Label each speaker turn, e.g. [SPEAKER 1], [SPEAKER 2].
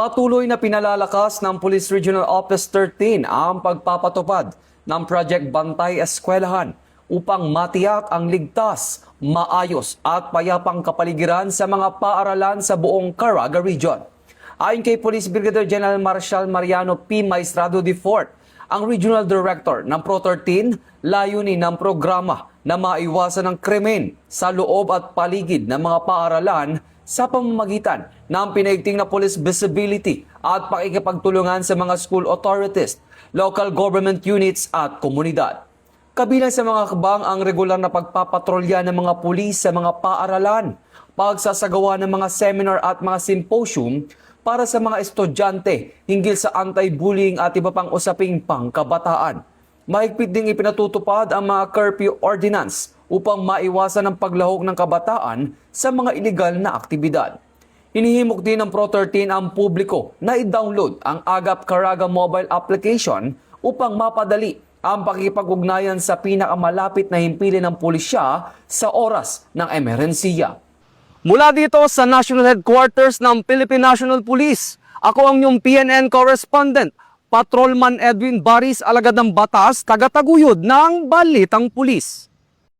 [SPEAKER 1] Patuloy na pinalalakas ng Police Regional Office 13 ang pagpapatupad ng Project Bantay Eskwelahan upang matiyak ang ligtas, maayos at payapang kapaligiran sa mga paaralan sa buong Caraga Region. Ayon kay Police Brigadier General Marshal Mariano P. Maestrado IV, ang Regional Director ng Pro-13, layunin ng programa na maiwasan ang krimen sa loob at paligid ng mga paaralan sa pamamagitan ng pinaigting na police visibility at pakikipagtulungan sa mga school authorities, local government units at komunidad. Kabilang sa mga hakbang ang regular na pagpapatrolya ng mga pulis sa mga paaralan, pagsasagawa ng mga seminar at mga symposium para sa mga estudyante hinggil sa anti-bullying at iba pang usaping pangkabataan. Mahigpit ding ipinatutupad ang mga curfew ordinance upang maiwasan ang paglahok ng kabataan sa mga iligal na aktibidad. Hinihimok din ng Pro-13 ang publiko na i-download ang Agap Caraga mobile application upang mapadali ang pakikipag-ugnayan sa pinakamalapit na himpilan ng pulisya sa oras ng emerhensiya. Mula dito sa National Headquarters ng Philippine National Police, ako ang inyong PNN correspondent, Patrolman Edwin Baris, alagad ng batas, tagataguyod ng Balitang Pulis.